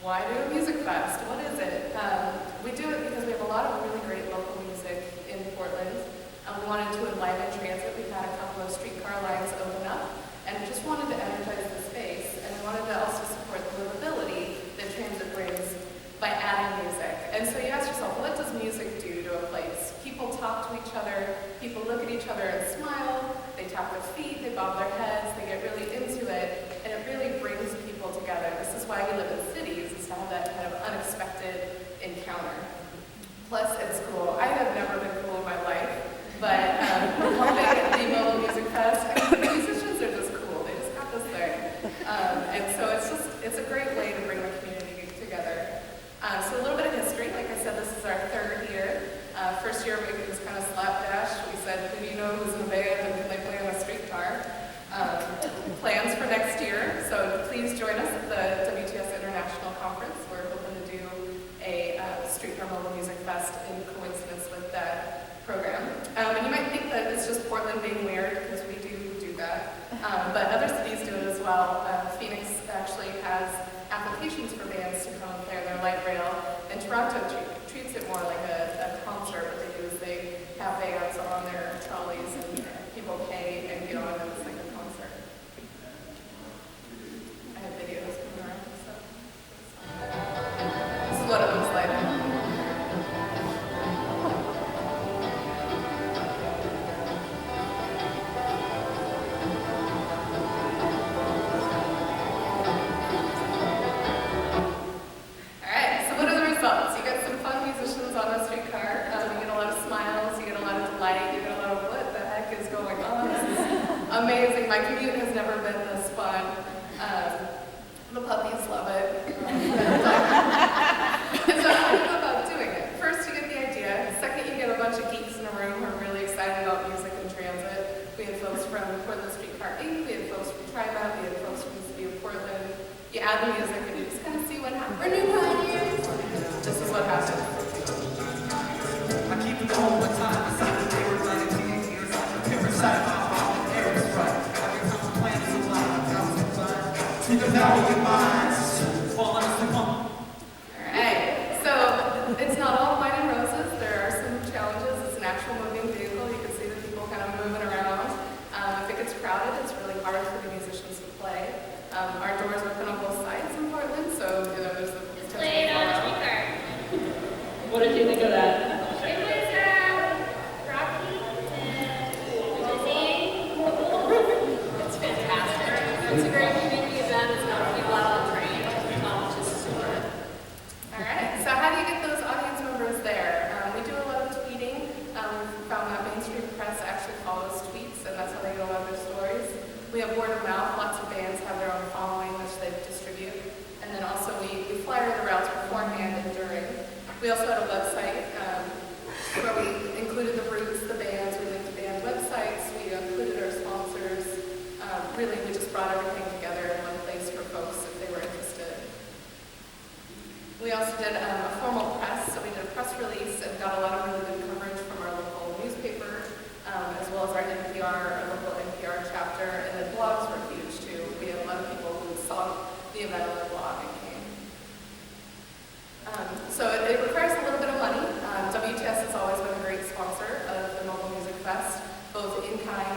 Why do a music fest? What is it? We do it because we have a lot of really great local music in Portland. We wanted to enliven transit. We've had a couple of streetcar lines open up, and we just wanted to energize the space. And we wanted to also support the livability that transit brings by adding music. And so you ask yourself, what does music do to a place? People talk to each other, people look at each other and smile, they tap their feet, they bob their heads, they get really into it, and it really brings people together. This is why we live in cities, is to have that kind of unexpected encounter. Plus, it's cool. I have never been cool in my life, but helping the Mobile Music Fest, I mean, the musicians are just cool. They just got this thing. And so it's a great way to bring the community together. So a little bit of history. Like I said, this is our third year. First year, we was kind of slapdash. We said, who do you know who's in the band and can they play on a streetcar? Plans for next year. So please join us at the WTS International Conference. We're hoping to do a Streetcar Mobile Music Fest in coincidence with that program. And you might think that it's just Portland being weird, because we do that. But other cities do it as well. Phoenix actually has applications for bands to come and play on their light rail, and Toronto treats it more like a concert. What they do is they have bands on their trolleys, and people pay and get on, and it's like a concert. I have videos coming around and stuff. This is what it looks like. Amazing. My commute has never been this fun. The puppies love it. So how do you go about doing it? First, you get the idea. Second, you get a bunch of geeks in a room who are really excited about music and transit. We had folks from Portland Streetcar Inc., we had folks from TriMet, we had folks from the city of Portland. You add the music and you just kind of see what happens. We're new pioneers. This is what happens. I keep it going one time. Saturday, we're running here. Different side of my heart. Alright, so it's not all wine and roses. There are some challenges. It's an actual moving vehicle. You can see the people kind of moving around. If it gets crowded, it's really hard for the musicians to play. Our doors open on both sides in Portland, so there's the potential. Play it on a streetcar. What did you think of that? It's a great community event. It's got people out on the train, which is super. All right. So how do you get those audience members there? We do a lot of tweeting. We found that mainstream press actually follows tweets, and that's how they go about their stories. We have word of mouth. Lots of bands have their own following, which they distribute. And then also we flyer the routes beforehand and during. We also had a website where we included the routes, the bands, we linked to band websites, we included our sponsors. Really, we just brought everything together in one place for folks if they were interested. We also did a formal press, so we did a press release and got a lot of really good coverage from our local newspaper, as well as our NPR, our local NPR chapter, and the blogs were huge too. We had a lot of people who saw the event on the blog and came. So it requires a little bit of money. WTS has always been a great sponsor of the Mobile Music Fest, both in kind